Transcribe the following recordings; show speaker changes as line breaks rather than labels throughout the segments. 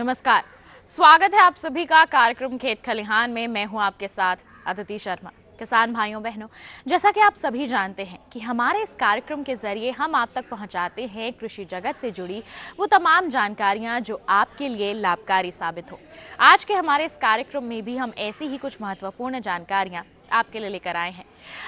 नमस्कार, स्वागत है आप सभी का कार्यक्रम खेत खलिहान में। मैं हूं आपके साथ अदिति शर्मा। किसान भाइयों बहनों, जैसा कि आप सभी जानते हैं कि हमारे इस कार्यक्रम के जरिए हम आप तक पहुंचाते हैं कृषि जगत से जुड़ी वो तमाम जानकारियां जो आपके लिए लाभकारी साबित हो। आज के हमारे इस कार्यक्रम में भी हम ऐसी ही कुछ महत्वपूर्ण जानकारियां आपके लिए लेकर आए हैं।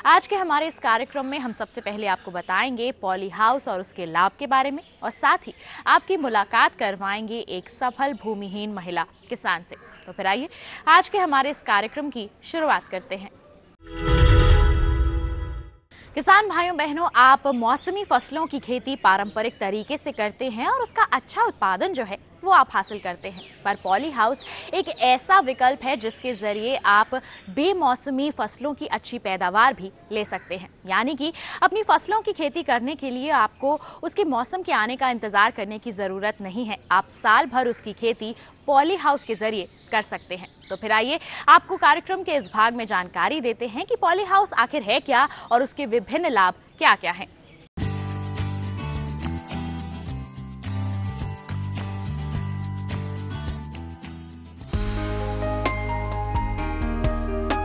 आज के हमारे इस कार्यक्रम में हम सबसे पहले आपको बताएंगे पॉली हाउस और उसके लाभ के बारे में, और साथ ही आपकी मुलाकात करवाएंगे एक सफल भूमिहीन महिला किसान से। तो फिर आइए आज के हमारे इस कार्यक्रम की शुरुआत करते हैं। किसान भाइयों बहनों, आप मौसमी फसलों की खेती पारंपरिक तरीके से करते हैं और उसका अच्छा उत्पादन जो है वो आप हासिल करते हैं, पर पॉली हाउस एक ऐसा विकल्प है जिसके जरिए आप बेमौसमी फसलों की अच्छी पैदावार भी ले सकते हैं। यानी कि अपनी फसलों की खेती करने के लिए आपको उसके मौसम के आने का इंतजार करने की जरूरत नहीं है। आप साल भर उसकी खेती पॉली हाउस के जरिए कर सकते हैं। तो फिर आइए आपको कार्यक्रम के इस भाग में जानकारी देते हैं कि पॉली हाउस आखिर है क्या और उसके विभिन्न लाभ क्या क्या हैं।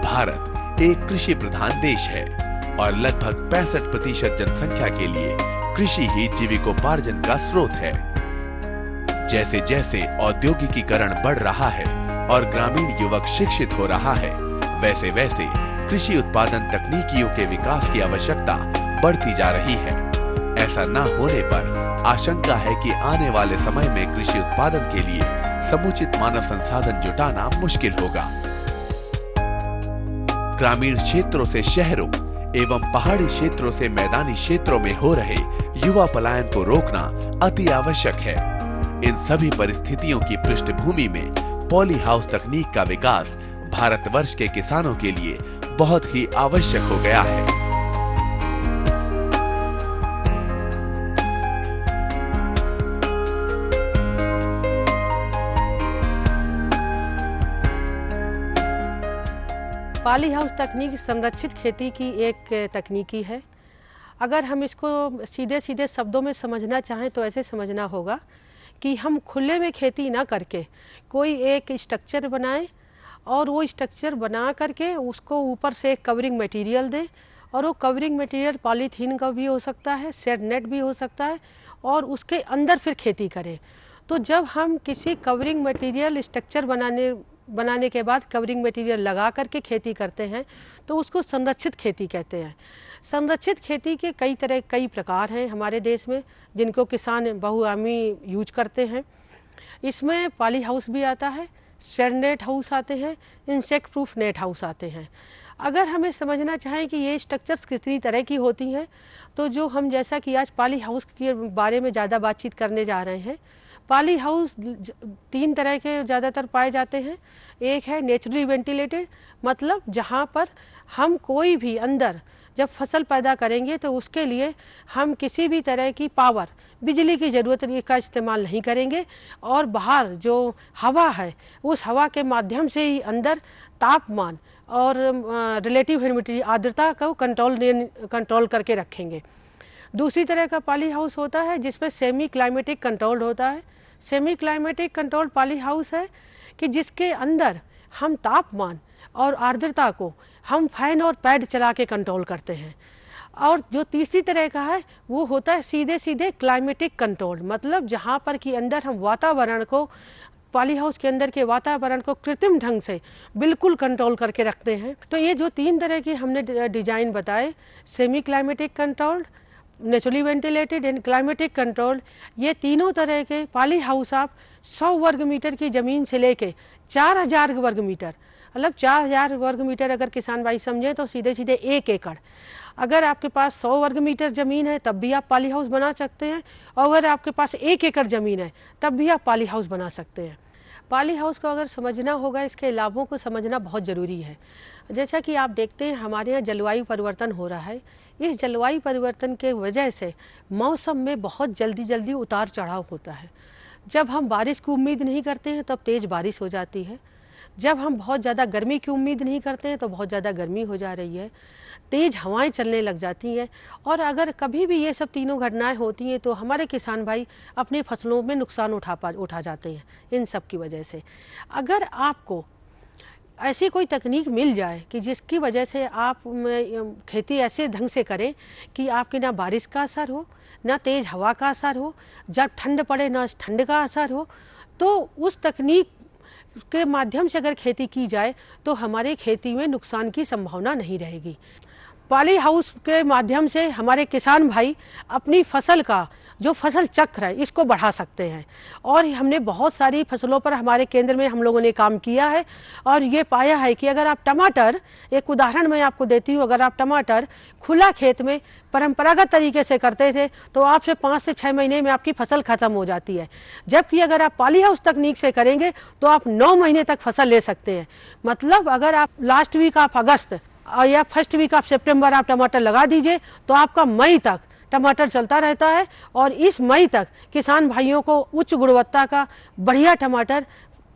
भारत एक कृषि प्रधान देश है और लगभग 65% जनसंख्या के लिए कृषि ही जीविकोपार्जन का स्रोत है। जैसे जैसे औद्योगिकीकरण बढ़ रहा है और ग्रामीण युवक शिक्षित हो रहा है, वैसे वैसे कृषि उत्पादन तकनीकियों के विकास की आवश्यकता बढ़ती जा रही है। ऐसा न होने पर आशंका है कि आने वाले समय में कृषि उत्पादन के लिए समुचित मानव संसाधन जुटाना मुश्किल होगा। ग्रामीण क्षेत्रों से शहरों एवं पहाड़ी क्षेत्रों से मैदानी क्षेत्रों में हो रहे युवा पलायन को रोकना अति आवश्यक है। इन सभी परिस्थितियों की पृष्ठभूमि में पॉली हाउस तकनीक का विकास भारतवर्ष के किसानों के लिए बहुत ही आवश्यक हो गया है।
पॉली हाउस तकनीक संरक्षित खेती की एक तकनीकी है। अगर हम इसको सीधे सीधे शब्दों में समझना चाहें तो ऐसे समझना होगा कि हम खुले में खेती ना करके कोई एक स्ट्रक्चर बनाएं और वो स्ट्रक्चर बना करके उसको ऊपर से एक कवरिंग मटेरियल दें, और वो कवरिंग मटेरियल पॉलीथीन का भी हो सकता है, शेड नेट भी हो सकता है, और उसके अंदर फिर खेती करें। तो जब हम किसी कवरिंग मटेरियल स्ट्रक्चर बनाने के बाद कवरिंग मटेरियल लगा करके खेती करते हैं तो उसको संरक्षित खेती कहते हैं। संरक्षित खेती के कई प्रकार हैं हमारे देश में, जिनको किसान बहुआयामी यूज करते हैं। इसमें पॉली हाउस भी आता है, शेड नेट हाउस आते हैं, इंसेक्ट प्रूफ नेट हाउस आते हैं। अगर हमें समझना चाहें कि ये स्ट्रक्चर्स कितनी तरह की होती हैं, तो जो हम जैसा कि आज पॉली हाउस के बारे में ज़्यादा बातचीत करने जा रहे हैं। पॉली हाउस 3 तरह के ज़्यादातर पाए जाते हैं। एक है नेचुरली वेंटिलेटेड, मतलब जहाँ पर हम कोई भी अंदर जब फसल पैदा करेंगे तो उसके लिए हम किसी भी तरह की पावर, बिजली की ज़रूरत का इस्तेमाल नहीं करेंगे, और बाहर जो हवा है उस हवा के माध्यम से ही अंदर तापमान और रिलेटिव ह्यूमिडिटी, आर्द्रता को कंट्रोल करके रखेंगे। दूसरी तरह का पॉली हाउस होता है जिसमें सेमी क्लाइमेटिक कंट्रोल्ड होता है। Semi climatic controlled poly house है कि जिसके अंदर हम तापमान और आर्द्रता को हम फैन और पैड चला के कंट्रोल करते हैं। और जो तीसरी तरह का है वो होता है सीधे सीधे क्लाइमेटिक कंट्रोल, मतलब जहाँ पर कि अंदर हम वातावरण को, पॉली हाउस के अंदर के वातावरण को कृत्रिम ढंग से बिल्कुल कंट्रोल करके रखते हैं। तो ये जो 3 तरह के हमने डिजाइन बताए, semi climatic controlled, naturally ventilated and climatic control, ये तीनों तरह के पॉली हाउस आप 100 वर्ग मीटर की ज़मीन से लेके 4000 वर्ग मीटर, मतलब 4000 वर्ग मीटर अगर किसान भाई समझें तो सीधे सीधे 1 एकड़। अगर आपके पास 100 वर्ग मीटर ज़मीन है तब भी आप पॉली हाउस बना सकते हैं, और अगर आपके पास 1 एकड़ ज़मीन है तब भी आप पॉली हाउस बना सकते हैं। पॉली हाउस को अगर समझना होगा, इसके लाभों को समझना बहुत ज़रूरी है। जैसा कि आप देखते हैं हमारे यहाँ जलवायु परिवर्तन हो रहा है। इस जलवायु परिवर्तन के वजह से मौसम में बहुत जल्दी उतार चढ़ाव होता है। जब हम बारिश की उम्मीद नहीं करते हैं तब तेज़ बारिश हो जाती है। जब हम बहुत ज़्यादा गर्मी की उम्मीद नहीं करते हैं तो बहुत ज़्यादा गर्मी हो जा रही है, तेज़ हवाएं चलने लग जाती हैं। और अगर कभी भी ये सब तीनों घटनाएं होती हैं तो हमारे किसान भाई अपनी फसलों में नुकसान उठा जाते हैं इन सब की वजह से। अगर आपको ऐसी कोई तकनीक मिल जाए कि जिसकी वजह से आप खेती ऐसे ढंग से करें कि आपके ना बारिश का असर हो, ना तेज़ हवा का असर हो, जब ठंड पड़े ना ठंड का असर हो, तो उस तकनीक के माध्यम से अगर खेती की जाए तो हमारे खेती में नुकसान की संभावना नहीं रहेगी। पॉली हाउस के माध्यम से हमारे किसान भाई अपनी फसल का जो फसल चक्र है इसको बढ़ा सकते हैं। और हमने बहुत सारी फसलों पर हमारे केंद्र में हम लोगों ने काम किया है और ये पाया है कि अगर आप टमाटर, एक उदाहरण मैं आपको देती हूँ, अगर आप टमाटर खुला खेत में परंपरागत तरीके से करते थे तो आपसे 5 से 6 महीने में आपकी फसल खत्म हो जाती है, जबकि अगर आप पॉली हाउस तकनीक से करेंगे तो आप 9 महीने तक फसल ले सकते हैं। मतलब अगर आप लास्ट वीक ऑफ अगस्त या फर्स्ट वीक ऑफ सितंबर आप टमाटर लगा दीजिए तो आपका मई तक टमाटर चलता रहता है और इस मई तक किसान भाइयों को उच्च गुणवत्ता का बढ़िया टमाटर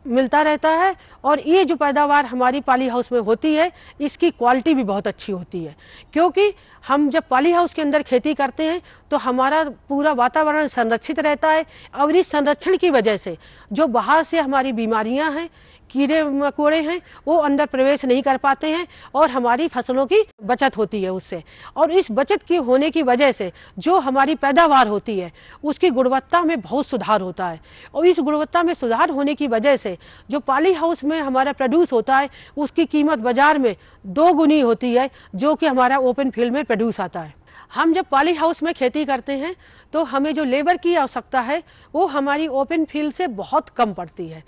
मिलता रहता है। और ये जो पैदावार हमारी पॉली हाउस में होती है इसकी क्वालिटी भी बहुत अच्छी होती है, क्योंकि हम जब पॉली हाउस के अंदर खेती करते हैं तो हमारा पूरा वातावरण संरक्षित रहता है और इस संरक्षण की वजह से जो बाहर से हमारी बीमारियां हैं, कीड़े मकोड़े हैं, वो अंदर प्रवेश नहीं कर पाते हैं और हमारी फसलों की बचत होती है उससे। और इस बचत की होने की वजह से जो हमारी पैदावार होती है उसकी गुणवत्ता में बहुत सुधार होता है। और इस गुणवत्ता में सुधार होने की वजह से जो पॉली हाउस में हमारा प्रोड्यूस होता है उसकी कीमत बाजार में 2 गुनी होती है जो कि हमारा ओपन फील्ड में प्रोड्यूस आता है। हम जब पॉली हाउस में खेती करते हैं तो हमें जो लेबर की आवश्यकता है वो हमारी ओपन फील्ड से बहुत कम पड़ती है,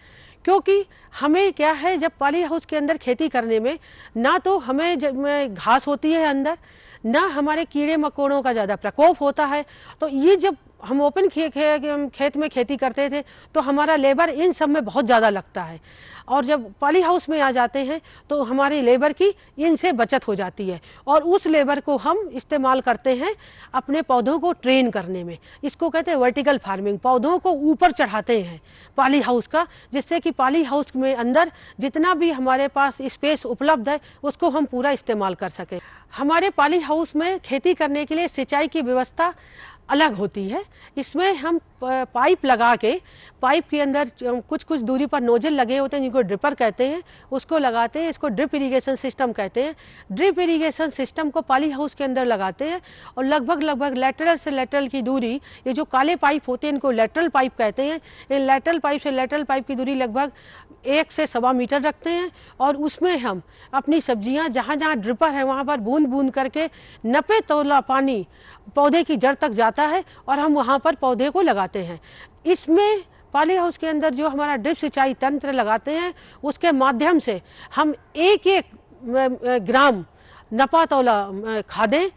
क्योंकि हमें क्या है, जब पॉली हाउस के अंदर खेती करने में ना तो हमें घास होती है अंदर, ना हमारे कीड़े मकोड़ों का ज़्यादा प्रकोप होता है। तो ये जब हम ओपन खेत में खेती करते थे तो हमारा लेबर इन सब में बहुत ज़्यादा लगता है, और जब पॉली हाउस में आ जाते हैं तो हमारी लेबर की इनसे बचत हो जाती है और उस लेबर को हम इस्तेमाल करते हैं अपने पौधों को ट्रेन करने में। इसको कहते हैं वर्टिकल फार्मिंग। पौधों को ऊपर चढ़ाते हैं पॉली हाउस का, जिससे कि पॉली हाउस में अंदर जितना भी हमारे पास स्पेस उपलब्ध है उसको हम पूरा इस्तेमाल कर सकें। हमारे पॉली हाउस में खेती करने के लिए सिंचाई की व्यवस्था अलग होती है। इसमें हम पाइप लगा के, पाइप के अंदर कुछ दूरी पर नोजल लगे होते हैं जिनको ड्रिपर कहते हैं, उसको लगाते हैं। इसको ड्रिप इरिगेशन सिस्टम कहते हैं। ड्रिप इरिगेशन सिस्टम को पॉली हाउस के अंदर लगाते हैं और लगभग लेटरल से लेटरल की दूरी, ये जो काले पाइप होते हैं इनको लेटरल पाइप कहते हैं। इन लेटरल पाइप से लेटरल पाइप की दूरी लगभग 1 से 1.25 मीटर रखते हैं और उसमें हम अपनी सब्जियां जहाँ जहाँ ड्रिपर है वहाँ पर बूंद बूंद करके 90 तोला पानी पौधे की जड़ तक जाता है और हम वहाँ पर पौधे को लगाते हैं। इसमें पॉली हाउस के अंदर जो हमारा ड्रिप सिंचाई तंत्र लगाते हैं उसके माध्यम से हम 1-1 ग्राम नपा तोला खादें,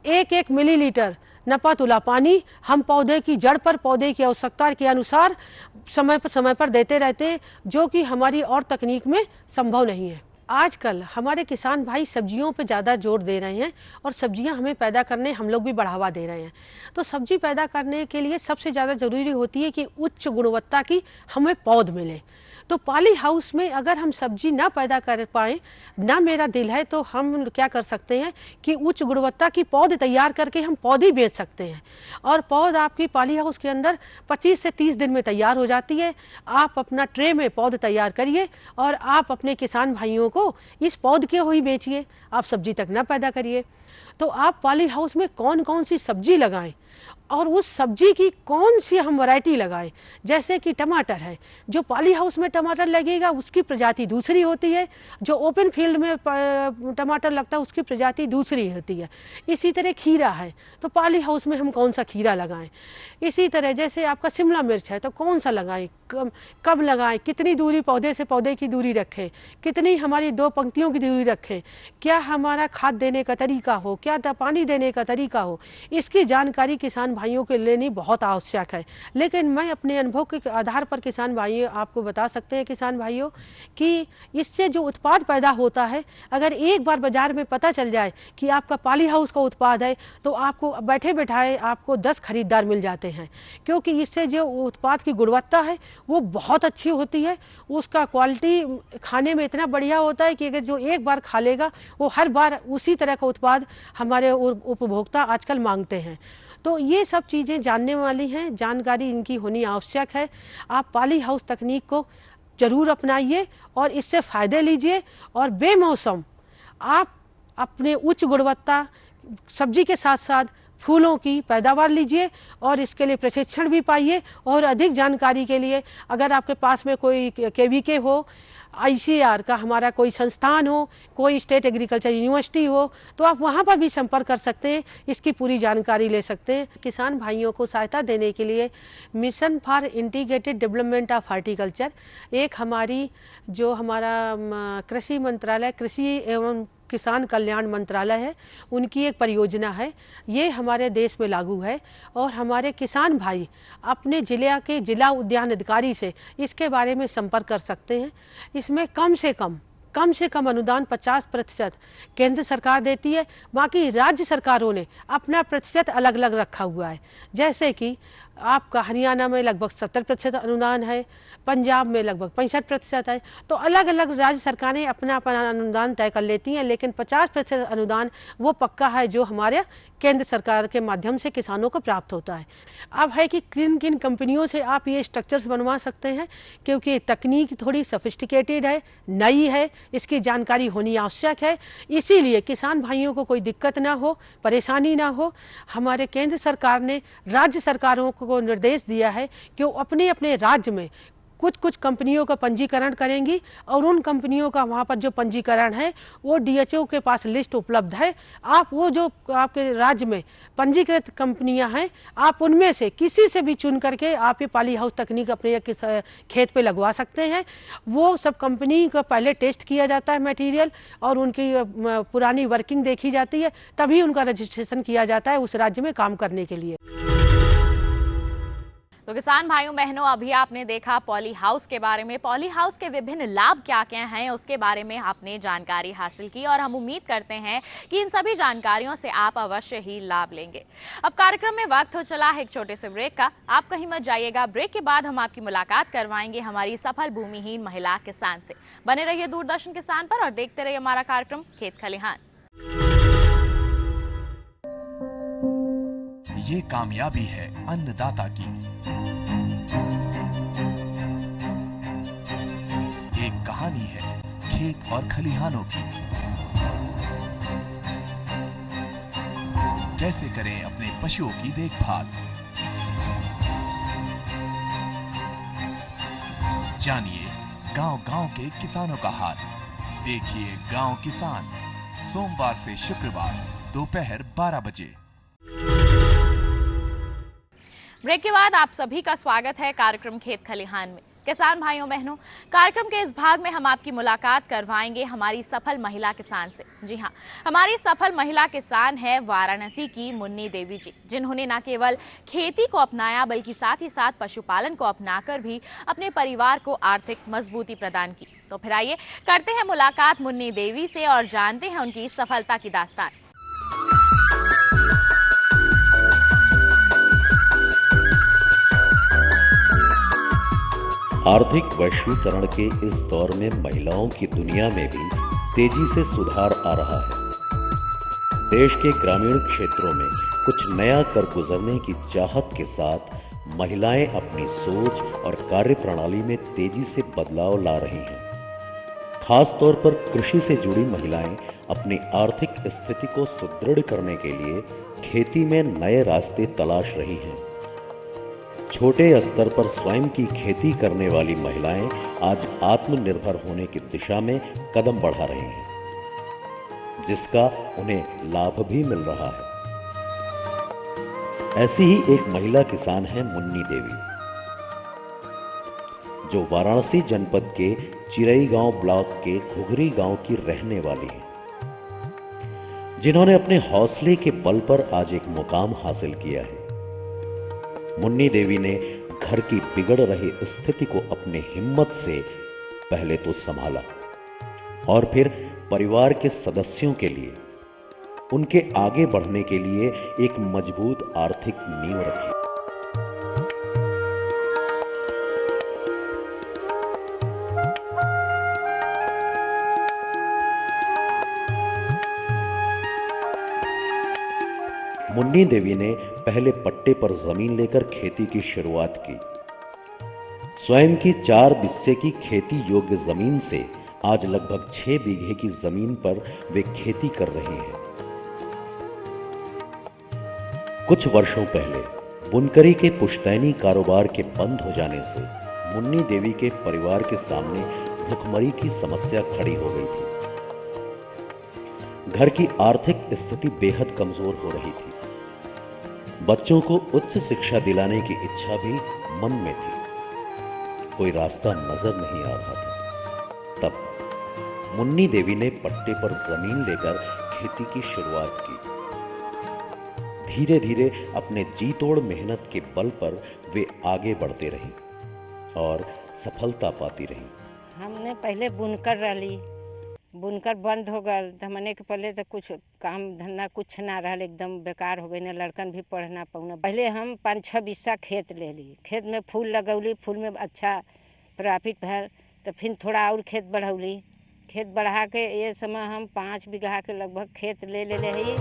1-1 मिलीलीटर नपा तुला पानी हम पौधे की जड़ पर पौधे की आवश्यकता के अनुसार समय पर देते रहते हैं, जो कि हमारी और तकनीक में संभव नहीं है। आजकल हमारे किसान भाई सब्जियों पे ज़्यादा जोर दे रहे हैं और सब्जियां हमें पैदा करने हम लोग भी बढ़ावा दे रहे हैं। तो सब्जी पैदा करने के लिए सबसे ज़्यादा ज़रूरी होती है कि उच्च गुणवत्ता की हमें पौध मिले। तो पॉली हाउस में अगर हम सब्जी ना पैदा कर पाए, ना मेरा दिल है, तो हम क्या कर सकते हैं कि उच्च गुणवत्ता की पौध तैयार करके हम पौधे बेच सकते हैं। और पौध आपकी पॉली हाउस के अंदर 25 से 30 दिन में तैयार हो जाती है। आप अपना ट्रे में पौध तैयार करिए और आप अपने किसान भाइयों को इस पौध के ही बेचिए, आप सब्जी तक ना पैदा करिए। तो आप पॉली हाउस में कौन कौन सी सब्जी लगाएं और उस सब्जी की कौन सी हम वैरायटी लगाएं। जैसे कि टमाटर है, जो पॉली हाउस में टमाटर लगेगा उसकी प्रजाति दूसरी होती है, जो ओपन फील्ड में टमाटर लगता है उसकी प्रजाति दूसरी होती है। इसी तरह खीरा है, तो पॉली हाउस में हम कौन सा खीरा लगाएं। इसी तरह जैसे आपका शिमला मिर्च है तो कौन सा लगाएं, कब लगाएं, कितनी दूरी पौधे से पौधे की दूरी रखें, कितनी हमारी 2 पंक्तियों की दूरी रखें, क्या हमारा खाद देने का तरीका हो, क्या पानी देने का तरीका हो, इसकी जानकारी किसान भाइयों के लेनी बहुत आवश्यक है। लेकिन मैं अपने अनुभव के आधार पर किसान भाइयों आपको बता सकते हैं किसान भाइयों कि इससे जो उत्पाद पैदा होता है, अगर एक बार बाजार में पता चल जाए कि आपका पॉली हाउस का उत्पाद है तो आपको बैठे बैठाए आपको 10 खरीदार मिल जाते हैं, क्योंकि इससे जो उत्पाद की गुणवत्ता है वो बहुत अच्छी होती है। उसका क्वालिटी खाने में इतना बढ़िया होता है कि अगर जो एक बार खा लेगा वो हर बार उसी तरह का उत्पाद हमारे उपभोक्ता आजकल मांगते हैं। तो ये सब चीज़ें जानने वाली हैं, जानकारी इनकी होनी आवश्यक है। आप पॉली हाउस तकनीक को ज़रूर अपनाइए और इससे फ़ायदे लीजिए और बेमौसम आप अपने उच्च गुणवत्ता सब्जी के साथ साथ फूलों की पैदावार लीजिए और इसके लिए प्रशिक्षण भी पाइए। और अधिक जानकारी के लिए अगर आपके पास में कोई केवीके हो, ICAR का हमारा कोई संस्थान हो, कोई स्टेट एग्रीकल्चर यूनिवर्सिटी हो, तो आप वहाँ पर भी संपर्क कर सकते हैं, इसकी पूरी जानकारी ले सकते हैं। किसान भाइयों को सहायता देने के लिए mission for integrated development of horticulture एक हमारी जो हमारा कृषि मंत्रालय, कृषि एवं किसान कल्याण मंत्रालय है, उनकी एक परियोजना है। ये हमारे देश में लागू है और हमारे किसान भाई अपने जिले के जिला उद्यान अधिकारी से इसके बारे में संपर्क कर सकते हैं। इसमें कम से कम अनुदान 50% केंद्र सरकार देती है, बाकी राज्य सरकारों ने अपना प्रतिशत अलग अलग रखा हुआ है। जैसे कि आपका हरियाणा में लगभग 70% अनुदान है, पंजाब में लगभग 65% है। तो अलग अलग राज्य सरकारें अपना अपना अनुदान तय कर लेती हैं, लेकिन 50% अनुदान वो पक्का है जो हमारे केंद्र सरकार के माध्यम से किसानों को प्राप्त होता है। अब है कि किन किन कंपनियों से आप ये स्ट्रक्चर्स बनवा सकते हैं, क्योंकि तकनीक थोड़ी सोफिस्टिकेटेड है, नई है, इसकी जानकारी होनी आवश्यक है। इसीलिए किसान भाइयों को कोई दिक्कत ना हो, परेशानी ना हो, हमारे केंद्र सरकार ने राज्य सरकारों को निर्देश दिया है कि वो अपने अपने राज्य में कुछ कंपनियों का पंजीकरण करेंगी और उन कंपनियों का वहाँ पर जो पंजीकरण है वो DHO के पास लिस्ट उपलब्ध है। आप वो जो आपके राज्य में पंजीकृत कंपनियां हैं, आप उनमें से किसी से भी चुन करके आप ये पॉली हाउस तकनीक अपने खेत पे लगवा सकते हैं। वो सब कंपनी का पहले टेस्ट किया जाता है मटेरियल और उनकी पुरानी वर्किंग देखी जाती है, तभी उनका रजिस्ट्रेशन किया जाता है उस राज्य में काम करने के लिए।
तो किसान भाइयों बहनों, अभी आपने देखा पॉली हाउस के बारे में, पॉली हाउस के विभिन्न लाभ क्या क्या हैं उसके बारे में आपने जानकारी हासिल की और हम उम्मीद करते हैं कि इन सभी जानकारियों से आप अवश्य ही लाभ लेंगे। अब कार्यक्रम में वक्त हो चला है एक छोटे से ब्रेक का, आप कहीं मत जाइएगा। ब्रेक के बाद हम आपकी मुलाकात करवाएंगे हमारी सफल भूमिहीन महिला किसान से। बने रहिए दूरदर्शन किसान पर और देखते रहिए हमारा कार्यक्रम खेत खलिहान।
ये कामयाबी है अन्नदाता की, एक कहानी है खेत और खलिहानों की। कैसे करें अपने पशुओं की देखभाल, जानिए गांव-गांव के किसानों का हाल। देखिए गांव किसान, सोमवार से शुक्रवार दोपहर 12 बजे।
ब्रेक के बाद आप सभी का स्वागत है कार्यक्रम खेत खलिहान में। किसान भाइयों बहनों, कार्यक्रम के इस भाग में हम आपकी मुलाकात करवाएंगे हमारी सफल महिला किसान से। जी हाँ, हमारी सफल महिला किसान है वाराणसी की मुन्नी देवी जी, जिन्होंने न केवल खेती को अपनाया बल्कि साथ ही साथ पशुपालन को अपनाकर भी अपने परिवार को आर्थिक मजबूती प्रदान की। तो फिर आइए करते हैं मुलाकात मुन्नी देवी से और जानते हैं उनकी सफलता की दास्तान।
आर्थिक वैश्वीकरण के इस दौर में महिलाओं की दुनिया में भी तेजी से सुधार आ रहा है। देश के ग्रामीण क्षेत्रों में कुछ नया कर गुजरने की चाहत के साथ महिलाएं अपनी सोच और कार्य प्रणाली में तेजी से बदलाव ला रही हैं। खास तौर पर कृषि से जुड़ी महिलाएं अपनी आर्थिक स्थिति को सुदृढ़ करने के लिए खेती में नए रास्ते तलाश रही हैं। छोटे स्तर पर स्वयं की खेती करने वाली महिलाएं आज आत्मनिर्भर होने की दिशा में कदम बढ़ा रही हैं, जिसका उन्हें लाभ भी मिल रहा है। ऐसी ही एक महिला किसान है मुन्नी देवी, जो वाराणसी जनपद के चिरई गांव ब्लॉक के घुघरी गांव की रहने वाली है, जिन्होंने अपने हौसले के बल पर आज एक मुकाम हासिल किया है। मुन्नी देवी ने घर की बिगड़ रही स्थिति को अपने हिम्मत से पहले तो संभाला और फिर परिवार के सदस्यों के लिए, उनके आगे बढ़ने के लिए एक मजबूत आर्थिक नींव रखी। मुन्नी देवी ने पहले पट्टे पर जमीन लेकर खेती की शुरुआत की। स्वयं की 4 बिस्से की खेती योग्य जमीन से आज लगभग 6 बीघे की जमीन पर वे खेती कर रहे हैं। कुछ वर्षों पहले बुनकरी के पुश्तैनी कारोबार के बंद हो जाने से मुन्नी देवी के परिवार के सामने भुखमरी की समस्या खड़ी हो गई थी। घर की आर्थिक स्थिति बेहद कमजोर हो रही थी। बच्चों को उच्च शिक्षा दिलाने की इच्छा भी मन में थी। कोई रास्ता नजर नहीं आ रहा था। तब मुन्नी देवी ने पट्टे पर जमीन लेकर खेती की शुरुआत की। धीरे धीरे अपने जी तोड़ मेहनत के बल पर वे आगे बढ़ते रही और सफलता पाती रही।
हमने पहले बुनकर रही, बुनकर बंद हो गल तो हमने के पहले तो कुछ काम धंधा कुछ ना रहा, एकदम बेकार हो गई ना, लड़कन भी पढ़ना पौना। पहले हम 5-6 बिस्सा खेत ले ली, खेत में फूल लगौली, फूल में अच्छा प्रॉफिट भल तो फिर थोड़ा और खेत बढ़ौली। खेत बढ़ा के ये समय हम 5 बीघा के लगभग खेत ले ही।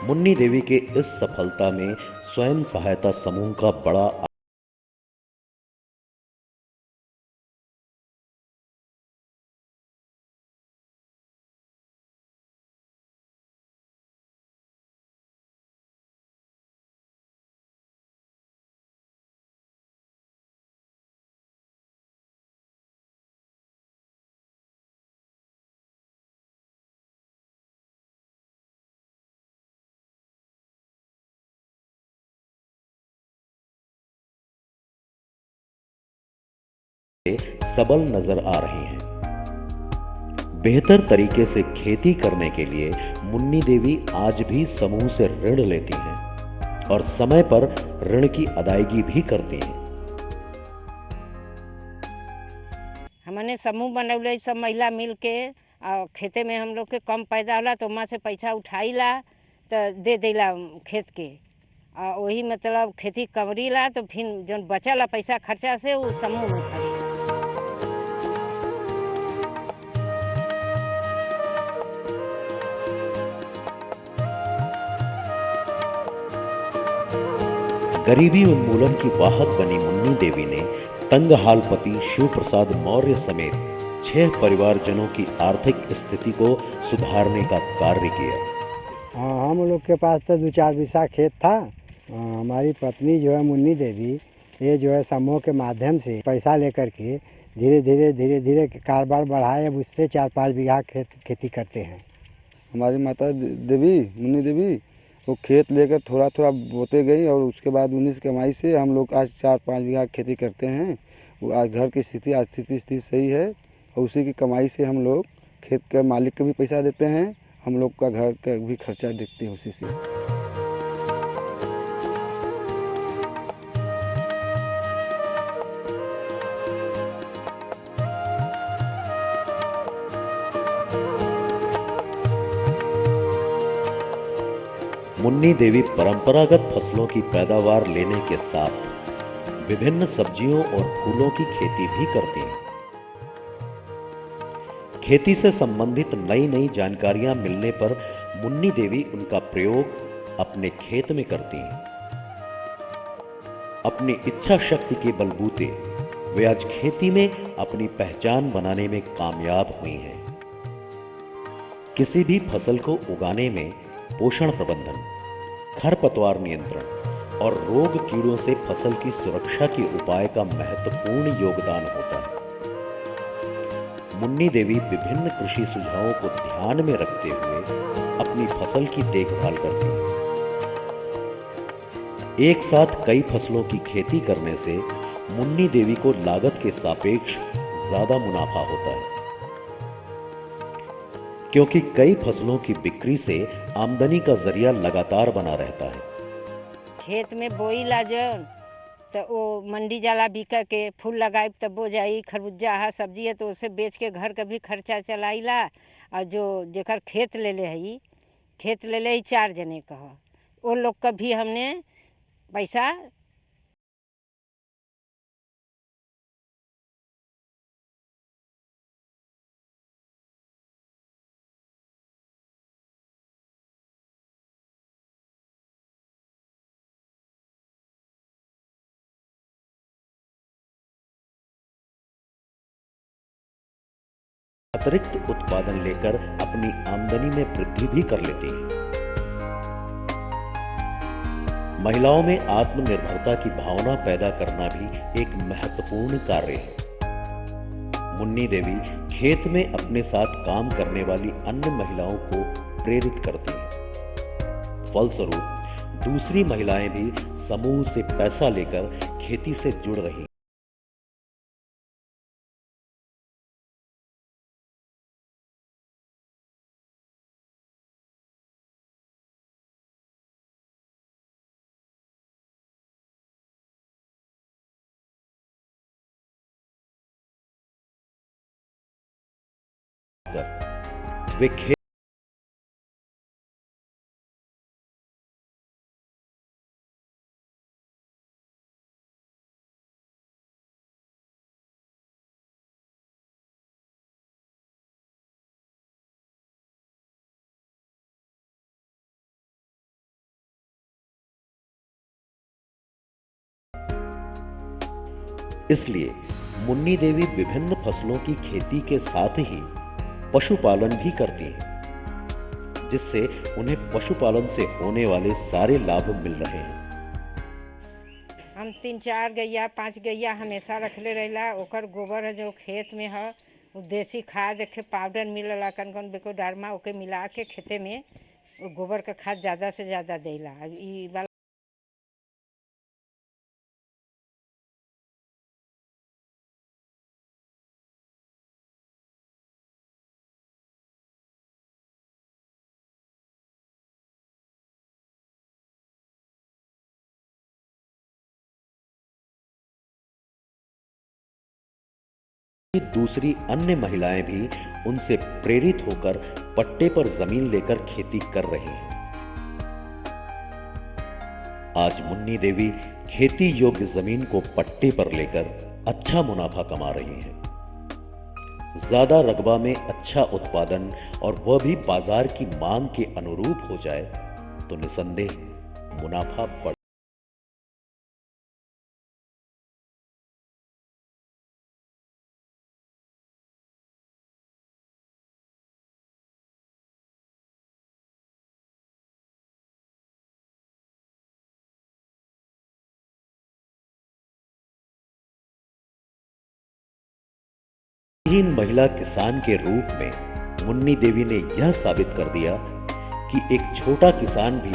मुन्नी देवी के इस सफलता में स्वयं सहायता समूह का बड़ा सबल नजर आ रही हैं। बेहतर तरीके से खेती करने के लिए मुन्नी देवी आज भी समूह से ऋण लेती हैं और समय पर ऋण की अदायगी भी करती हैं।
हमने समूह बनौले, सब महिला मिल के और खेते में हम लोग के कम पैदा होला तो वहाँ से पैसा उठाईला तो दे देला खेत के, और वही मतलब खेती कवरीला तो फिर जो बचला पैसा खर्चा से वो समूह में खरीद।
गरीबी उन्मूलन की वाहक बनी मुन्नी देवी ने तंग हाल पति शिव प्रसाद मौर्य समेत 6 परिवारजनों की आर्थिक स्थिति को सुधारने का कार्य किया।
हम लोग के पास तो 2-4 बिस्सा खेत था। हमारी पत्नी जो है मुन्नी देवी, ये जो है समूह के माध्यम से पैसा लेकर के धीरे धीरे कारोबार बढ़ाए। अब उससे 4-5 बीघा खेती करते हैं।
हमारी माता देवी मुन्नी देवी वो खेत लेकर थोड़ा बोते गई और उसके बाद 19 कमाई से हम लोग आज 4-5 बीघा खेती करते हैं। वो आज घर की स्थिति सही है और उसी की कमाई से हम लोग खेत के मालिक को भी पैसा देते हैं, हम लोग का घर का भी खर्चा देखते हैं उसी से।
मुन्नी देवी परंपरागत फसलों की पैदावार लेने के साथ विभिन्न सब्जियों और फूलों की खेती भी करती हैं। खेती से संबंधित नई जानकारियां मिलने पर मुन्नी देवी उनका प्रयोग अपने खेत में करती हैं। अपनी इच्छा शक्ति के बलबूते वे आज खेती में अपनी पहचान बनाने में कामयाब हुई हैं। किसी भी फसल को उगाने में पोषण प्रबंधन, खरपतवार नियंत्रण और रोग कीड़ों से फसल की सुरक्षा के उपाय का महत्वपूर्ण योगदान होता है। मुन्नी देवी विभिन्न कृषि सुझावों को ध्यान में रखते हुए अपनी फसल की देखभाल करती हैं। एक साथ कई फसलों की खेती करने से मुन्नी देवी को लागत के सापेक्ष ज्यादा मुनाफा होता है, क्योंकि कई फसलों की बिक्री से आमदनी का जरिया लगातार बना रहता है।
खेत में बोईला जो तो वो मंडी जाला बिका के फूल लगाए तब वो जाई, खरबूजा है सब्जी है तो उसे बेच के घर का भी खर्चा चलाइला। और जो जेकर खेत ले ले है, खेत ले ले 4 जने का है, वो लोग का भी हमने पैसा
अतिरिक्त उत्पादन लेकर अपनी आमदनी में वृद्धि भी कर लेती हैं। महिलाओं में आत्मनिर्भरता की भावना पैदा करना भी एक महत्वपूर्ण कार्य है। मुन्नी देवी खेत में अपने साथ काम करने वाली अन्य महिलाओं को प्रेरित करती हैं। फलस्वरूप दूसरी महिलाएं भी समूह से पैसा लेकर खेती से जुड़ रही हैं। वे खेत इसलिए मुन्नी देवी विभिन्न फसलों की खेती के साथ ही पशुपालन भी करती हैं, जिससे उन्हें पशुपालन से होने वाले सारे लाभ मिल रहे हैं।
हम 3-4 गैया 5 गैया हमेशा रखले रहेला। ओकर गोबर है जो खेत में है, वो देसी खाद के पाउडर मिलला, कौन बेको डारमा ओके मिला के खेते में वो गोबर का खाद ज़्यादा से ज़्यादा देला। ई वाला
दूसरी अन्य महिलाएं भी उनसे प्रेरित होकर पट्टे पर जमीन लेकर खेती कर रही हैं। आज मुन्नी देवी खेती योग्य जमीन को पट्टे पर लेकर अच्छा मुनाफा कमा रही हैं। ज्यादा रकबा में अच्छा उत्पादन और वह भी बाजार की मांग के अनुरूप हो जाए तो निसंदेह मुनाफा बढ़। हीन महिला किसान के रूप में मुन्नी देवी ने यह साबित कर दिया कि एक छोटा किसान भी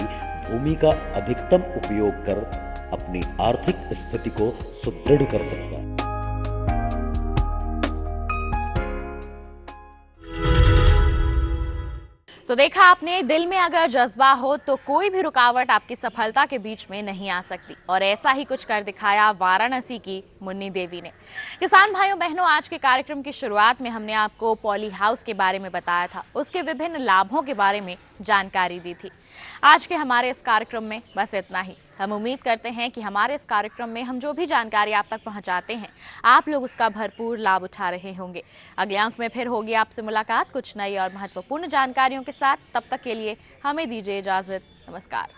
भूमि का अधिकतम उपयोग कर अपनी आर्थिक स्थिति को सुदृढ़ कर सकता है।
तो देखा आपने, दिल में अगर जज्बा हो तो कोई भी रुकावट आपकी सफलता के बीच में नहीं आ सकती। और ऐसा ही कुछ कर दिखाया वाराणसी की मुन्नी देवी ने। किसान भाइयों बहनों, आज के कार्यक्रम की शुरुआत में हमने आपको पॉली हाउस के बारे में बताया था, उसके विभिन्न लाभों के बारे में जानकारी दी थी। आज के हमारे इस कार्यक्रम में बस इतना ही। हम उम्मीद करते हैं कि हमारे इस कार्यक्रम में हम जो भी जानकारी आप तक पहुंचाते हैं, आप लोग उसका भरपूर लाभ उठा रहे होंगे। अगले अंक में फिर होगी आपसे मुलाकात कुछ नई और महत्वपूर्ण जानकारियों के साथ। तब तक के लिए हमें दीजिए इजाजत। नमस्कार।